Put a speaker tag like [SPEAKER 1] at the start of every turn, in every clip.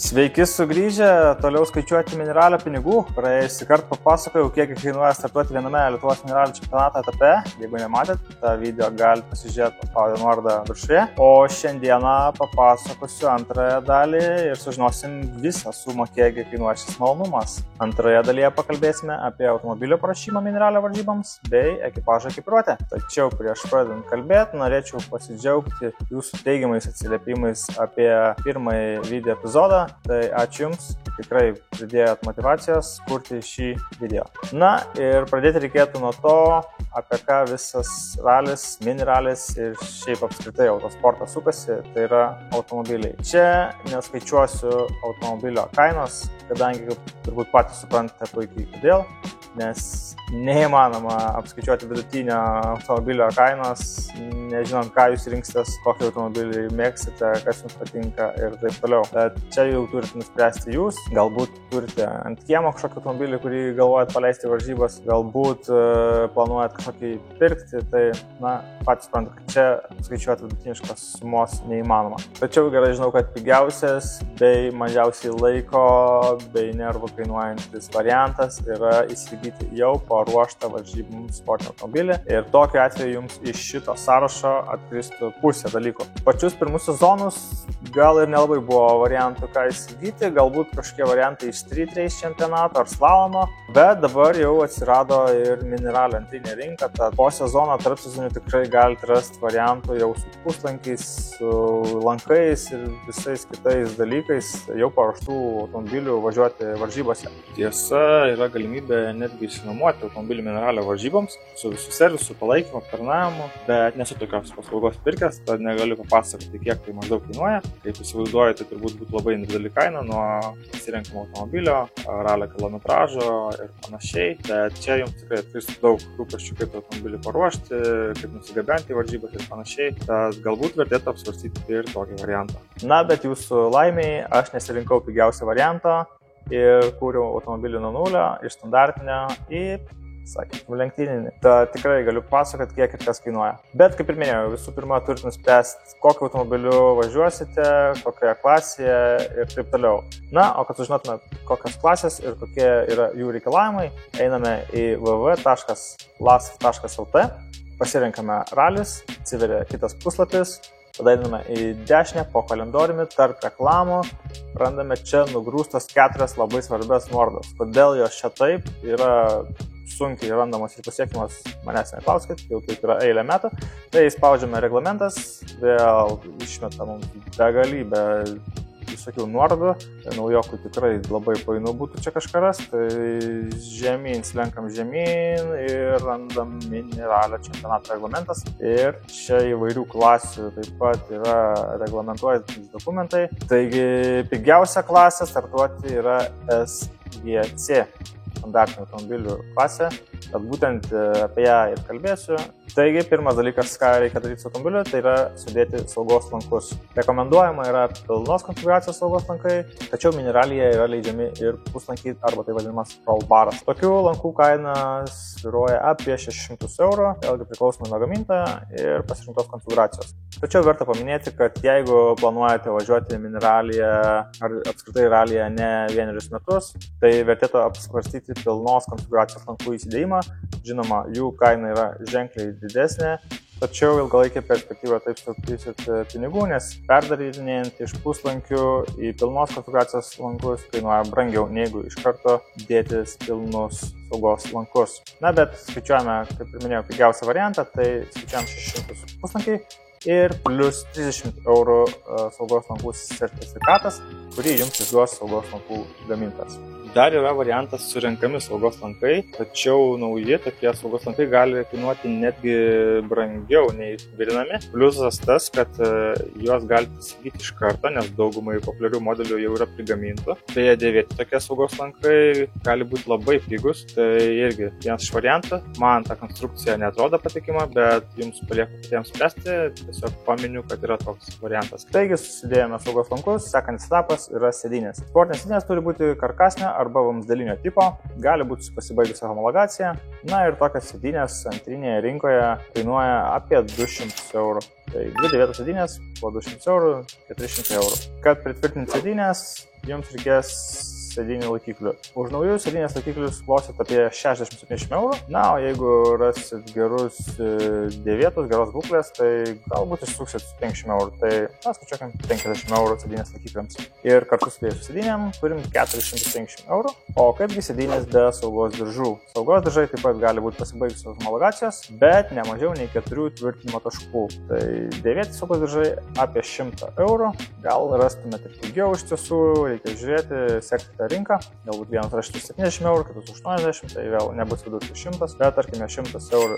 [SPEAKER 1] Sveiki sugrįžę, toliau skaičiuoti mineralio pinigų. Praėjusį kartą papasakojau, kiek kainuoja startuoti viename Lietuvos mineralio čempionato etape. Jeigu nematėt, tą video galite pasižiūrėti paspaudę nuorodą viršuje. O šiandieną papasakosiu antrąją dalį ir sužinosim visą sumą, kiek kainuoja šis malonumas. Antroje dalyje pakalbėsime apie automobilio paruošimą mineralio varžyboms bei ekipažo ekipiruotę. Tačiau prieš pradedant kalbėti, norėčiau pasidžiaugti jūsų teigiamais atsiliepimais apie pirmąjį video epizodą. Tai ačiū Jums, tikrai pridėjot motyvacijos kurti šį video. Na ir pradėti reikėtų nuo to, apie ką visas ralis, miniralis ir šiaip apskritai autosportas sukasi, tai yra automobiliai. Čia neskaičiuosiu automobilio kainos, kadangi turbūt patys suprantate puikiai kodėl, nes neįmanoma apskaičiuoti vidutinio automobilio kainos, nežinant, ką jūs rinksitės, kokį automobilį mėgsite, kas jums patinka ir taip toliau. Bet čia jau turite nuspręsti jūs, galbūt turite ant kiemo kažkokį automobilį, kurį galvojat paleisti varžybas, galbūt planuojat kažkokį pirkti, tai patys suprantu, kad čia skaičiuoti vidutiniškos sumos neįmanoma. Tačiau gerai žinau, kad pigiausias bei mažiausiai laiko bei nervų kainuojantis variantas yra įsigyti jau paruoštą varžybų sportinį automobilį ir tokiu atveju jums iš šito sąrašo atkristų pusė dalykų. Pačius pirmus sezonus gal ir nelabai buvo variantų, ką įsigyti, galbūt kažkokie variantai iš street race čempionato ar slalomo, bet dabar jau atsirado ir mineralio antrinė rinka, tad po sezono tarp sezonų tikrai galite rasti variantų jau su puslankiais, su lankais ir visais kitais dalykais jau paruoštų automobilių važiuoti varžybose. Tiesa, yra galimybė netgi išsinuomoti automobilių mineralio varžyboms su visų servisų, palaikymu, aptarnavimu, bet nesu tokios paslaugos pirkęs, tad negaliu papasakoti, kiek tai maždaug kainuoja. Kaip įsivaizduojate, tai turbūt būtų labai individuali kaina nuo pasirinkamo automobilio, ralio kilometražo ir panašiai, bet čia jums tikrai atkristų daug rūpesčių, kaip automobilį paruošti, kaip nusigabenti į varžybas ir panašiai, tad galbūt vertėtų apsvarstyti ir tokį variantą. Na, bet jūsų laimiai aš nesirinkau pigiausią variantą ir kūriau automobilį nuo nulio, iš standartinio į, sakykime, lenktyninį. Tad tikrai galiu pasakoti, kiek ir kas kainuoja. Bet, kaip ir minėjau, visų pirma turite nuspręsti, kokiu automobiliu važiuosite, kokioje klasėje ir taip toliau. Na, o kad sužinotume, kokios klasės ir kokie yra jų reikalavimai, einame į www.lasf.lt, pasirenkame ralis, atsiveria kitas puslapis, tada einame į dešinę po kalendoriumi, tarp reklamų, randame čia nugrūstas 4 labai svarbias nuorodas. Kodėl jos čia taip yra sunkiai randamos ir pasiekimas, manęs neklauskit, jau taip yra eilę metų. Tai spaudžiame reglamentas, vėl išmeta mums begalybę visokių nuorodų. Naujokui tikrai labai painu būtų čia kažką rasti. Tai žemyn, slenkam žemyn ir randam mineralio čempionato reglamentas. Ir čia įvairių klasių taip pat yra reglamentuojantys dokumentai. Taigi pigiausia klasė startuoti yra SGC. Standartinių automobilių klasė, tad būtent apie ją ir kalbėsiu. Taigi, pirmas dalykas, ką reikia daryti su automobiliu, tai yra sudėti saugos lankus. Rekomenduojama yra pilnos konfiguracijos saugos lankai, tačiau mineralyje yra leidžiami ir puslankiai arba tai vadinamas roll baras. Tokių lankų kaina svyruoja apie 600 €, vėlgi priklausomai nuo gamintojo ir pasirinktos konfiguracijos. Tačiau verta paminėti, kad jeigu planuojate važiuoti mineralyje ar apskritai ralyje ne 1 metus, tai vertėtų apsvarstyti pilnos konfiguracijos lankų įsidėjimą. Žinoma, jų kaina yra ženkliai didesnė, tačiau ilgalaikė perspektyva taip sutaupysit pinigų, nes perdarinėjant iš puslankių į pilnos konfiguracijos lankus kainuoja brangiau, negu iš karto dėtis pilnus saugos lankus. Na, bet skaičiuojame, kaip ir minėjau, pigiausią variantą, tai skaičiuojam 600 puslankiai ir plus 30 € saugos lankų sertifikatas, kurį jums išduos saugos lankų gamintojas. Dar yra variantas surenkami saugos lankai, tačiau nauji tokie saugos lankai gali kainuoti netgi brangiau nei virinami. Pliusas tas, kad juos galite įsigyti iš karto, nes daugumai populiarių modelių jau yra prigamintų. Beje, dėvėti tokie saugos lankai gali būti labai pigus, tai irgi vienas iš variantų. Man ta konstrukcija neatrodo patikima, bet jums palieku patiems spręsti, tiesiog paminiu, kad yra toks variantas. Taigi susidėjome saugos lankus, sekantis etapas yra sėdynės. Sportinės sėdynės turi būti karkasinio arba vamzdelinio tipo, gali būti pasibaigusi homologacija. Na ir tokios sėdynės antrinėje rinkoje kainuoja apie 200 €. Tai 2 dėvėtos sėdynės po 200 eurų, 400 eurų. Kad pritvirtinti sėdynės, jums reikės sėdynių laikiklių. Už naujus sėdynės laikiklius klosit apie 60-70 eurų. Na, o jeigu rasit gerus dėvėtus, geros būklės, tai galbūt išsuksit 50 eurų. Tai skaičiuokim 50 eurų sėdynės laikikliams. Ir kartu su sėdynėm turim 450 eurų. O kaipgi sėdynės be saugos diržų? Saugos diržai taip pat gali būti pasibaigusios homologacijos, bet ne mažiau nei 4 tvirtinimo taškų. Tai dėvėti saugos diržai apie 100 eurų. Gal rastumėte pigiau iš tiesų, reikia žiūrėti, sekti tą rinką. Galbūt vienas raštus 70 eurų, kitus 80, tai vėl nebus vidurkis 100, bet tarkime 100 eurų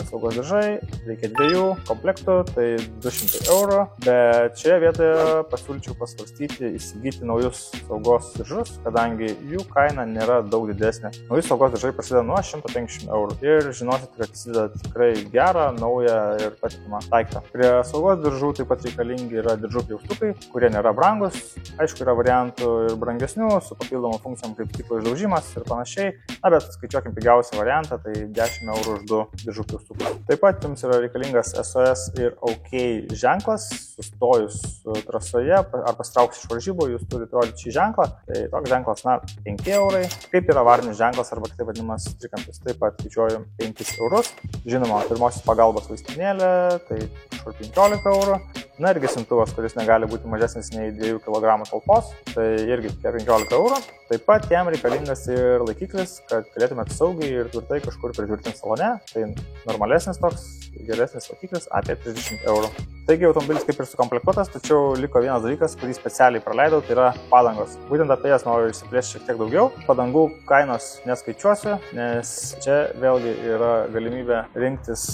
[SPEAKER 1] saugos diržai, reikia 2 komplektų, tai 200 eurų. Bet šioje vietoje pasiūlyčiau pasvarstyti įsigyti naujus saugos diržus, kadangi jų kaina nėra daug didesnė. Nauji saugos diržai prasideda nuo 150 eurų ir žinosite, kad įsideda tikrai gerą, naują ir patikimą daiktą. Prie saugos diržų taip pat reikalingi yra diržų pjaustukai, kurie nėra brangus. Aišku, yra variantų ir brangesnių, su papildomų funkcijom kaip stiklo išdaužimas ir panašiai. Na, bet skaičiuokim pigiausią variantą, tai 10 eurų už 2 diržų pjaustukus. Taip pat jums yra reikalingas SOS ir OK ženklas. Sustojus trasoje ar pasitraukus iš varžybų, jūs turite rodyti šį ženklą. Tai toks ženklas, 5 eurai. Kaip yra avarinis ženklas arba kitaip vadinamas trikampis, taip pat skaičiuoju 5 eurus. Žinoma, pirmosios pagalbos vaistinėlė, tai kažkur 15 eurų. Na ir gesintuvas, kuris negali būti mažesnis nei 2 kg talpos, tai irgi 15 eurų. Taip pat jam reikalingas ir laikiklis, kad galėtumėte saugiai ir tvirtai kažkur pritvirtinti salone. Tai normalesnis toks, geresnis laikiklis apie 30 eurų. Taigi automobilis kaip ir sukomplektuotas, tačiau liko vienas dalykas, kurį specialiai praleidau, tai yra padangos. Būtent apie jas noriu išsiplėsti šiek tiek daugiau. Padangų kainos neskaičiuosiu, nes čia vėlgi yra galimybė rinktis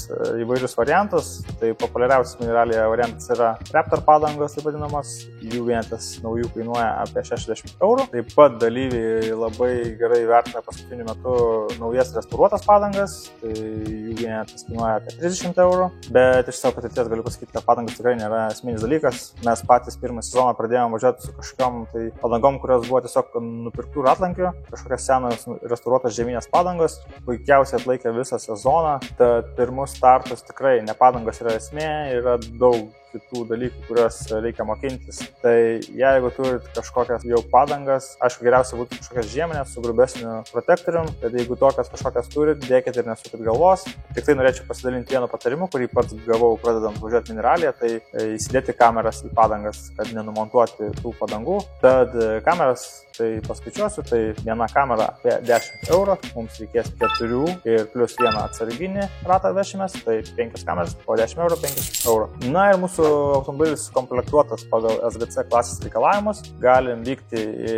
[SPEAKER 1] įvairius variantus. Tai populiariausias mineralėje variantas yra Raptor padangos, taip vadinamos. Jų vienetas naujų kainuoja apie 60 eurų. Taip pat dalyviai labai gerai vertina paskutiniu metu naujas restauruotas padangas. Tai jų vienetas kainuoja apie 30 eurų. Bet iš savo patirties galiu pasakyti, kad padangos tikrai nėra esminis dalykas. Mes patys pirmą sezoną pradėjome važiuoti su kažkokiom tai padangom, kurios buvo tiesiog nupirktų ratlankių, kažkokios senos restauruotos žieminės padangos, puikiausiai atlaikė visą sezoną. Tad pirmus startus tikrai ne padangos yra esmė, yra daug kitų dalykų, kuriuos reikia mokintis. Tai jeigu turit kažkokias jau padangas, aišku, geriausia būtų kažkokias žieminės su grubesniu protektorium, bet jeigu tokias kažkokias turit, dėkit ir nesukit galvos. Tik tai norėčiau pasidalinti vienu patarimu, kurį pats gavau pradedant važiuoti mineralėje, tai įsidėti kameras į padangas, kad nenumontuoti tų padangų. Tad kameras, tai paskaičiuosiu, tai viena kamera apie 10 eurų, mums reikės 4 ir plus vieną atsarginį ratą vešimės, tai 5 kameras po 10 eurų, 5 eurų. Na ir mūsų automobilis komplektuotas pagal SGC klasės reikalavimus. Galim vykti į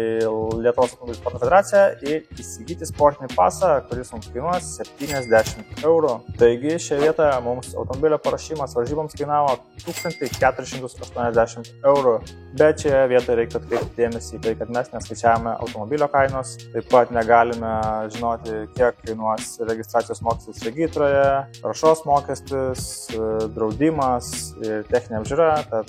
[SPEAKER 1] Lietuvos automobilių sporto federaciją ir įsigyti sportinį pasą, kuris mums kainuos 70 eurų. Taigi šioje vietoje mums automobilio paruošimas varžyboms kainavo 1480 eurų. Bet šioje vietoje reiktų atkreipti dėmesį į tai, kad mes neskaičiavome automobilio kainos. Taip pat negalime žinoti, kiek kainuos registracijos mokestis regitroje, taršos mokestis, draudimas ir techninė apžiūra, tad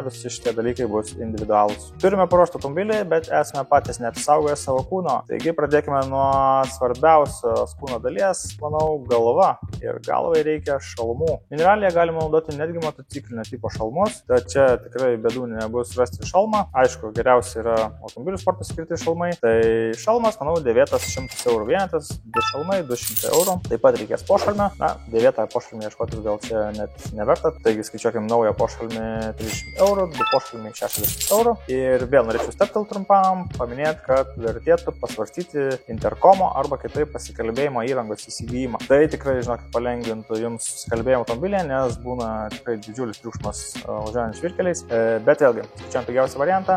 [SPEAKER 1] visi šitie dalykai bus individualūs. Turime paruoštą automobilį, bet esame patys neapsaugoję savo kūno. Taigi pradėkime nuo svarbiausios kūno dalies, manau, galva. Ir galvai reikia šalmų. Mineralėje galima naudoti netgi motociklinio tipo šalmus, tad čia tikrai bėdų nebus rasti šalmą. Aišku, geriausia yra automobilių sporto skirti šalmai. Tai šalmas, manau, dėvėtas 100 eurų vienetas, 2 šalmai, 200 eurų. Taip pat reikės pošalmio. Na, dėvėtą pošalmį ieškotis gal čia net neverta. Taigi skaičiuokim naują pošalmį 30 eurų, 2 pošalmiai 60 eurų. Ir vėl norėčiau steptelti trumpam, paminėti, kad vertėtų pasvarstyti interkomo arba kitaip pasikalbėjimo įrangos įsigijimą. Tai tikrai, žinokit, palengvintų jums kalbėjimo automobilėje, nes būna tikrai didžiulis triukšmas važiuojant žvyrkeliais. Bet vėlgi, skaičiuojam pigiausią variantą,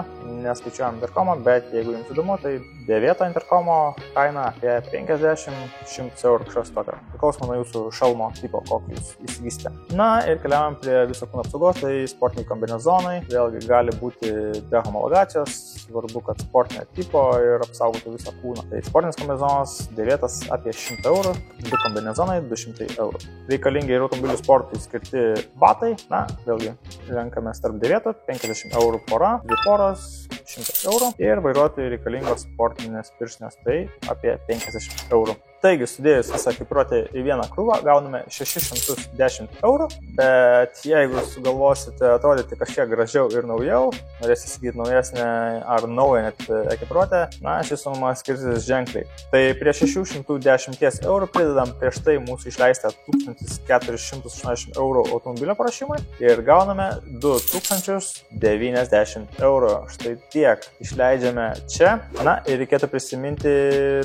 [SPEAKER 1] neskaičiuojam interkomo, bet jeigu jums įdomu, tai dėvėto interkomo kaina apie 50-100 eurų kažkas tokio. Priklausomai nuo jūsų šalmo tipo, kokį jūs įsigysite. Na ir keliaujam prie viso kūno apsaugos, tai sportiniai kombinezonai. Vėlgi gali būti be homologacijos, svarbu, kad sportinio tipo ir apsaugotų visą kūną. Tai sportinis kombinezonas dėvėtas apie 100 eurų, 2 kombinezonai 200 eurų. Reikalingi ir automobilių sportui skirti batai. Na, vėlgi, renkamės tarp dėvėtų, 50 eurų pora, 2 poros, 100 eurų. Ir vairuotojai reikalingos sportinės pirštinės, tai apie 50 eurų. Taigi, sudėjus visą ekipiruotę į vieną krūvą, gauname 610 €, bet jeigu sugalvosite atrodyti kažkiek gražiau ir naujau, norėsite įsigyti naujesnę ar naują net ekipiruotę, na, ši suma skirsis ženkliai. Tai prie 610 € pridedam prieš tai mūsų išleistą 1480 € automobilio paruošimui ir gauname 2090 €. Štai tiek išleidžiame čia. Na, ir reikėtų prisiminti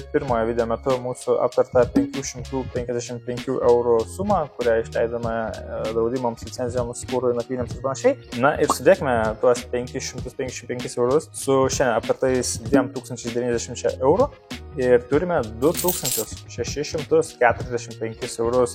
[SPEAKER 1] pirmojo video metu mūsų aptartą 555 € sumą, kurią išleidome draudimams, licencijoms, kūrui, nakvynėms ir panašiai. Na, ir sudėkime tuos 555 € su šiandien aptartais 2090 € ir turime 2645 €.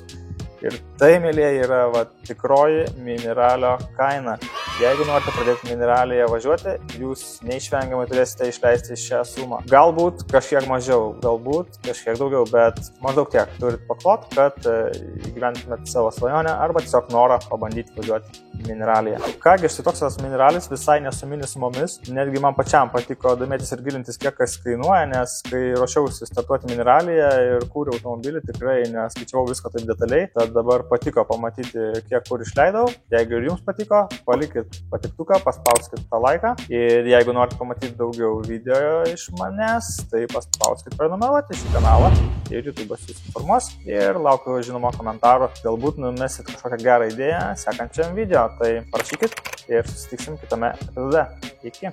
[SPEAKER 1] Ir tai, mėlyje, yra tikroji mineralio kaina. Jeigu norite pradėti mineralėje važiuoti, jūs neišvengiamai turėsite išleisti šią sumą. Galbūt kažkiek mažiau, galbūt kažkiek daugiau, bet maždaug tiek turit paklot, kad įgyventumėte savo svajonę arba tiesiog norą pabandyti važiuoti mineralėje. Kągi, štai toks tas mineralis visai nesumini sumomis. Netgi man pačiam patiko domėtis ir gilintis, kiek kas kainuoja, nes kai ruošiausi startuoti mineralėje ir kūriau automobilį, tikrai neskaičiavau visko taip detaliai. Tad dabar patiko pamatyti, kiek kur išleidau. Jeigu ir jums patiko, palikit patiktuką, paspauskit tą laiką. Ir jeigu norite pamatyti daugiau video iš manęs, tai paspauskit prenumeruoti šį kanalą ir YouTube'as jūs informuos. Ir laukiu žinoma komentarų. Galbūt numesit kažkokią gerą idėją sekančiam video. Tai parašykit ir susitiksim kitame epizode. Iki.